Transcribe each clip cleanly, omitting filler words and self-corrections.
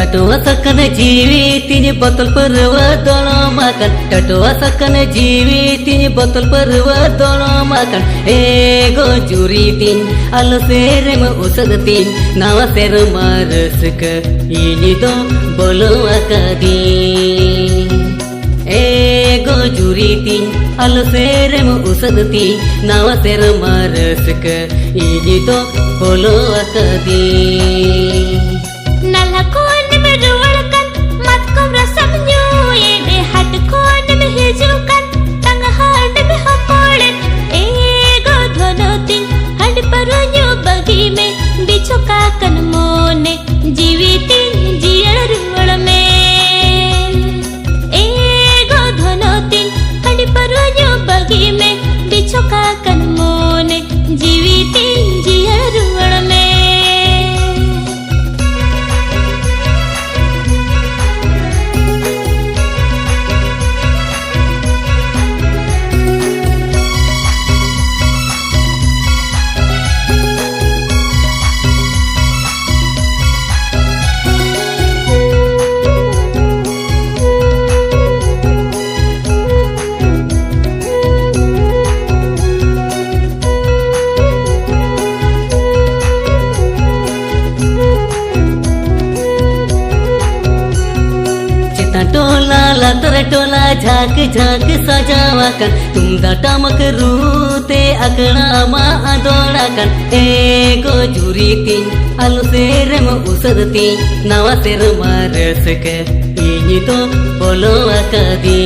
Tatua sakana jiwi tini botol perwa dolo makan. Tatua sakana jiwi tini botol perwa dolo makan. Ego juritin alo serem usadatin nawa ser marasaka ini do bolo akadi. Ego juritin alo serem usadatin nawa ser marasaka ini do bolo akadi. टोला लातर टोला झाक झाक सजावाkan तुमदा टमक रूते अकड़ा मा अदोड़ाkan ego juritin alu serem usadatin nawa ser marasaka ini to bolo akadi.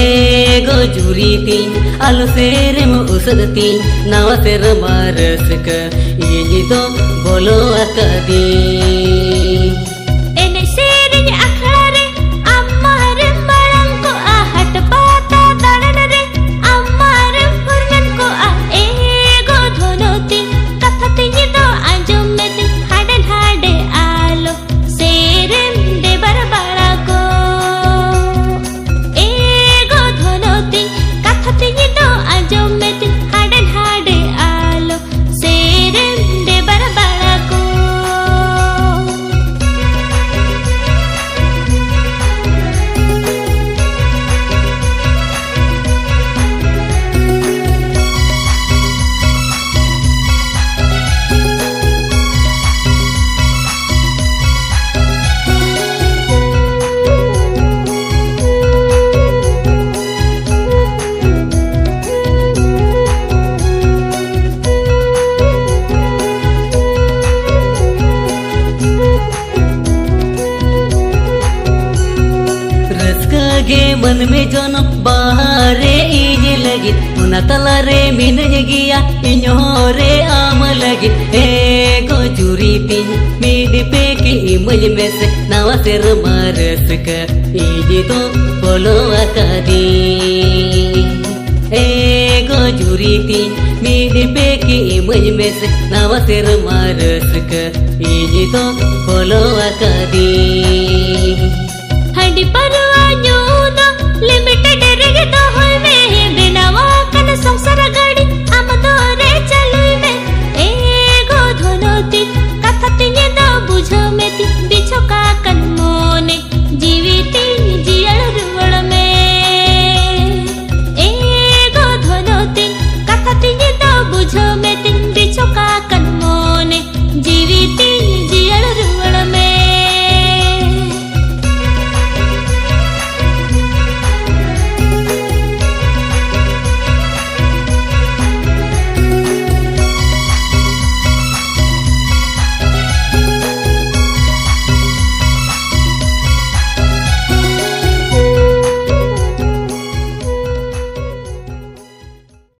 Ego juritin alu serem usadatin nawa ser marasaka ini to bolo akadi. गे मन में जोनो बाहरे इजे लगी उना तला रे मिन गिया इन्होरे आम लगी. ego juritin मिड पे की इमज में से नावा सेर मारसका इजे तो बोलो akadi. Ego juritin मिड पे की इमज में से नावा सेर मारसका इजे तो बोलो akadi. हडी परवान्यो लिमिटेड रेगे तो होय में बिनावा कन संसार गाड़ी आम तोरे चलुई में एगो धनोती कथा तिने द बुझ मेती बिछो का कन मोने जीविती जियल रुवळ में एगो धनोती कथा तिने द बुझ मेती